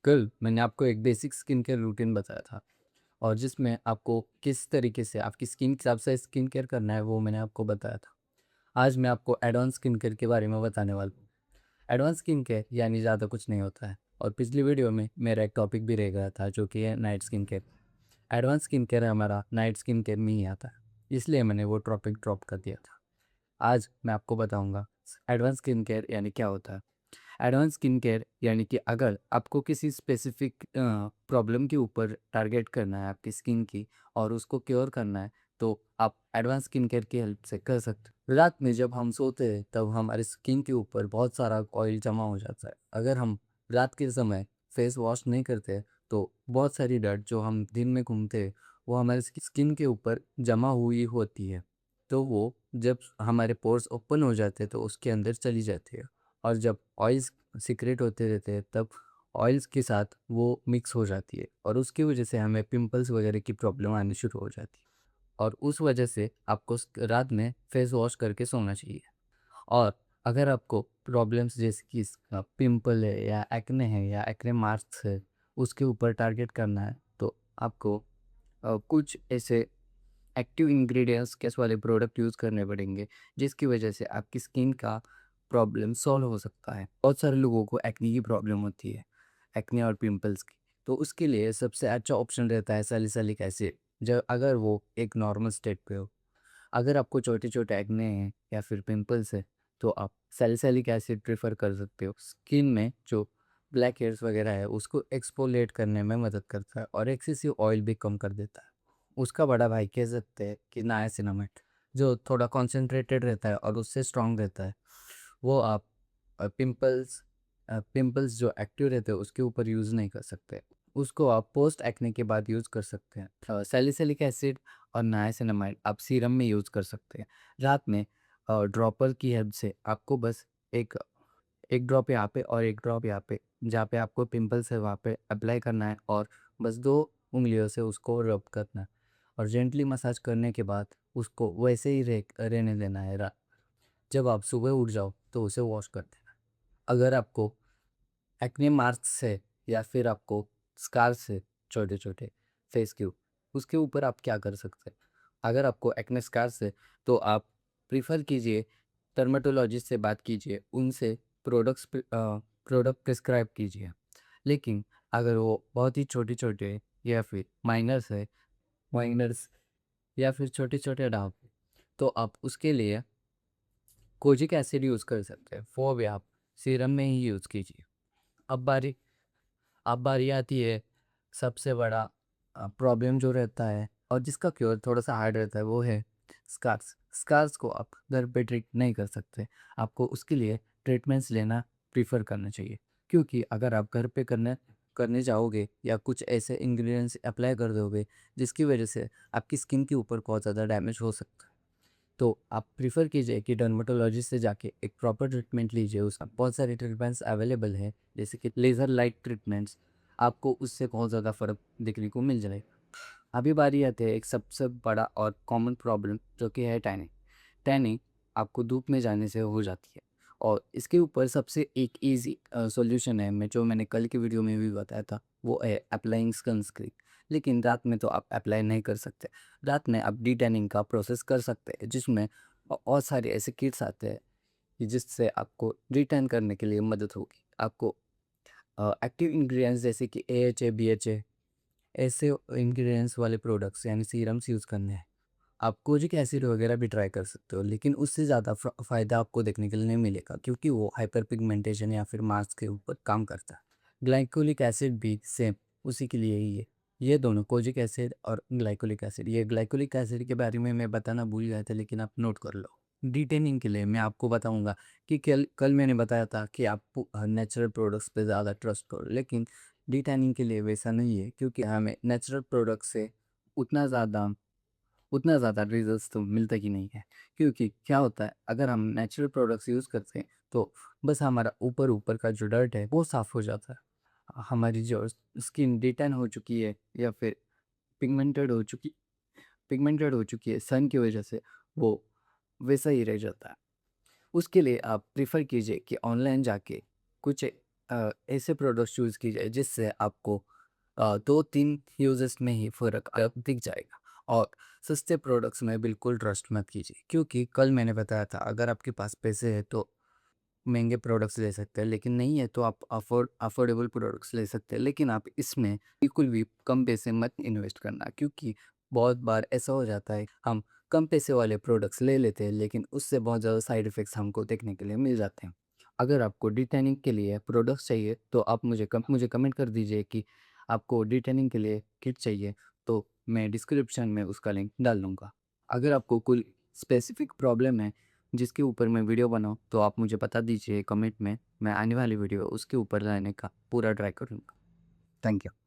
कल मैंने आपको एक बेसिक स्किन केयर रूटीन बताया था और जिसमें आपको किस तरीके से आपकी स्किन के हिसाब से स्किन केयर करना है वो मैंने आपको बताया था। आज मैं आपको एडवांस स्किन केयर के बारे में बताने वाला हूँ। एडवांस स्किन केयर यानी ज़्यादा कुछ नहीं होता है और पिछली वीडियो में मेरा एक टॉपिक भी रह गया था जो कि है night skin care. Advance skin care हमारा नाइट स्किन केयर में ही आता है, इसलिए मैंने वो टॉपिक ड्रॉप कर दिया था। आज मैं आपको बताऊंगा एडवांस स्किन केयर यानी क्या होता है। एडवांस स्किन केयर यानी कि अगर आपको किसी स्पेसिफिक प्रॉब्लम के ऊपर टारगेट करना है आपकी स्किन की और उसको क्योर करना है, तो आप एडवांस स्किन केयर की हेल्प से कर सकते हो। रात में जब हम सोते हैं तब हमारे स्किन के ऊपर बहुत सारा ऑयल जमा हो जाता है। अगर हम रात के समय फेस वॉश नहीं करते तो बहुत सारी डर्ट जो हम दिन में घूमते हैं वो हमारे स्किन के ऊपर जमा हुई होती है। तो वो जब हमारे पोर्स ओपन हो जाते हैं तो उसके अंदर चली जाती है और जब ऑयल्स सीक्रेट होते रहते हैं तब ऑयल्स के साथ वो मिक्स हो जाती है और उसकी वजह से हमें पिंपल्स वगैरह की प्रॉब्लम आनी शुरू हो जाती है। और उस वजह से आपको रात में फेस वॉश करके सोना चाहिए। और अगर आपको प्रॉब्लम्स जैसे कि पिंपल है या एक्ने मार्क्स है उसके ऊपर टारगेट करना है तो आपको कुछ ऐसे एक्टिव इंग्रेडिएंट्स केस वाले प्रोडक्ट यूज़ करने पड़ेंगे जिसकी वजह से आपकी स्किन का प्रॉब्लम सॉल्व हो सकता है। बहुत सारे लोगों को एक्ने की प्रॉब्लम होती है, एक्ने और पिंपल्स की। तो उसके लिए सबसे अच्छा ऑप्शन रहता है सैलिसिलिक एसिड, जब अगर वो एक नॉर्मल स्टेट पे हो। अगर आपको छोटे-छोटे एक्ने हैं या फिर पिंपल्स है तो आप सैलिसिलिक एसिड प्रेफ़र कर सकते हो। स्किन में जो ब्लैक हेयर्स वगैरह है उसको एक्सफोलिएट करने में मदद करता है और एक्सेसिव ऑयल भी कम कर देता है। उसका बड़ा भाई कह सकते हैं कि नायासिनामाइड, जो थोड़ा कॉन्सन्ट्रेटेड रहता है और उससे स्ट्रॉन्ग रहता है। वो आप पिंपल्स जो एक्टिव रहते हैं उसके ऊपर यूज़ नहीं कर सकते। उसको आप पोस्ट एक्ने के बाद यूज़ कर सकते हैं। सैलिसिलिक एसिड और नायासिनामाइड आप सीरम में यूज़ कर सकते हैं। रात में ड्रॉपर की हेल्प से आपको बस एक एक ड्रॉप यहाँ पे और एक ड्रॉप यहाँ पे, जहाँ पे आपको पिंपल्स है वहाँ पे अप्लाई करना है और बस 2 उँगलियों से उसको रब करना है और जेंटली मसाज करने के बाद उसको वैसे ही रहने देना है रात। जब आप सुबह उठ जाओ तो उसे वॉश कर देना। अगर आपको एक्ने मार्क्स है या फिर आपको स्कार्स है छोटे-छोटे फेस के उसके ऊपर आप क्या कर सकते हैं? अगर आपको एक्ने स्कार्स है तो आप प्रेफ़र कीजिए, डर्मेटोलॉजिस्ट से बात कीजिए, उनसे प्रोडक्ट प्रिस्क्राइब कीजिए। लेकिन अगर वो बहुत ही छोटे-छोटे या फिर माइनर्स या फिर छोटे-छोटे दाग, तो आप उसके लिए कोजिक एसिड यूज़ कर सकते हैं। वो भी आप सीरम में ही यूज़ कीजिए। अब बारी आती है सबसे बड़ा प्रॉब्लम जो रहता है और जिसका क्योर थोड़ा-सा हार्ड रहता है वो है स्कार्स। स्कार्स को आप घर पे ट्रीट नहीं कर सकते। आपको उसके लिए ट्रीटमेंट्स लेना प्रेफ़र करना चाहिए। क्योंकि अगर आप घर पे करने करने जाओगे या कुछ ऐसे इंग्रीडिएंट्स अप्लाई कर दोगे जिसकी वज़ह से आपकी स्किन के ऊपर बहुत ज़्यादा डैमेज हो सकता है। तो आप प्रेफ़र कीजिए कि डर्मेटोलॉजिस्ट से जाके एक प्रॉपर ट्रीटमेंट लीजिए। उसका बहुत सारे ट्रीटमेंट्स अवेलेबल हैं, जैसे कि लेज़र लाइट ट्रीटमेंट्स, आपको उससे बहुत ज़्यादा फ़र्क देखने को मिल जाएगा। अभी बारी आती है एक सबसे बड़ा और कॉमन प्रॉब्लम जो कि है टैनिंग। टैनिंग आपको धूप में जाने से हो जाती है और इसके ऊपर सबसे एक ईज़ी सॉल्यूशन है जो मैंने कल की वीडियो में भी बताया था, वो है अप्लाइंग सनस्क्रीन। लेकिन रात में तो आप अप्लाई नहीं कर सकते। रात में आप डिटैनिंग का प्रोसेस कर सकते हैं जिसमें बहुत सारे ऐसे किट्स आते हैं कि जिससे आपको डिटैन करने के लिए मदद होगी। आपको एक्टिव इंग्रीडिएंट्स जैसे कि एएचए, बीएचए ऐसे इंग्रीडिएंट्स वाले प्रोडक्ट्स यानी सीरम्स यूज़ करने हैं। आप कोजिक एसिड वगैरह भी ट्राई कर सकते हो, लेकिन उससे ज़्यादा फ़ायदा आपको देखने के लिए नहीं मिलेगा क्योंकि वो हाइपर पिगमेंटेशन या फिर मार्क्स के ऊपर काम करता है। ग्लाइकोलिक एसिड भी सेम उसी के लिए ही है। ये दोनों कोजिक एसिड और ग्लाइकोलिक एसिड, ये ग्लाइकोलिक एसिड के बारे में मैं बताना भूल गया था लेकिन आप नोट कर लो। डिटेनिंग के लिए मैं आपको बताऊंगा कि कल कल मैंने बताया था कि आप नेचुरल प्रोडक्ट्स पे ज़्यादा ट्रस्ट करो, लेकिन डिटेनिंग के लिए वैसा नहीं है क्योंकि हमें नेचुरल प्रोडक्ट से उतना ज़्यादा उतना ज़्यादा रिजल्ट्स तो मिलता ही नहीं है। क्योंकि क्या होता है, अगर हम नेचुरल प्रोडक्ट्स यूज़ करते हैं तो बस हमारा ऊपर-ऊपर का जो डर्ट है वो साफ़ हो जाता है। हमारी जो स्किन डिटैन हो चुकी है या फिर पिगमेंटेड हो चुकी पिगमेंटेड हो चुकी है सन की वजह से, वो वैसा ही रह जाता है। उसके लिए आप प्रेफ़र कीजिए कि ऑनलाइन जाके कुछ ऐसे प्रोडक्ट्स चूज़ कीजिए जिससे आपको 2-3 यूज़ेस में ही फ़र्क दिख जाएगा। और सस्ते प्रोडक्ट्स में बिल्कुल ट्रस्ट मत कीजिए, क्योंकि कल मैंने बताया था अगर आपके पास पैसे हैं तो महँगे प्रोडक्ट्स ले सकते हैं, लेकिन नहीं है तो आप अफ़ोर्डेबल प्रोडक्ट्स ले सकते हैं। लेकिन आप इसमें बिल्कुल भी कम पैसे मत इन्वेस्ट करना, क्योंकि बहुत बार ऐसा हो जाता है हम कम पैसे वाले प्रोडक्ट्स ले लेते हैं, लेकिन उससे बहुत ज़्यादा साइड इफ़ेक्ट्स हमको देखने के लिए मिल जाते हैं। अगर आपको डिटैनिंग के लिए प्रोडक्ट्स चाहिए तो आप मुझे कमेंट कर दीजिए कि आपको डिटैनिंग के लिए किट चाहिए, तो मैं डिस्क्रिप्शन में उसका लिंक डाल दूँगा। अगर आपको कोई स्पेसिफ़िक प्रॉब्लम है जिसके ऊपर मैं वीडियो बनाऊँ, तो आप मुझे बता दीजिए कमेंट में, मैं आने वाली वीडियो उसके ऊपर लाने का पूरा ट्राई करूँगा। Thank you.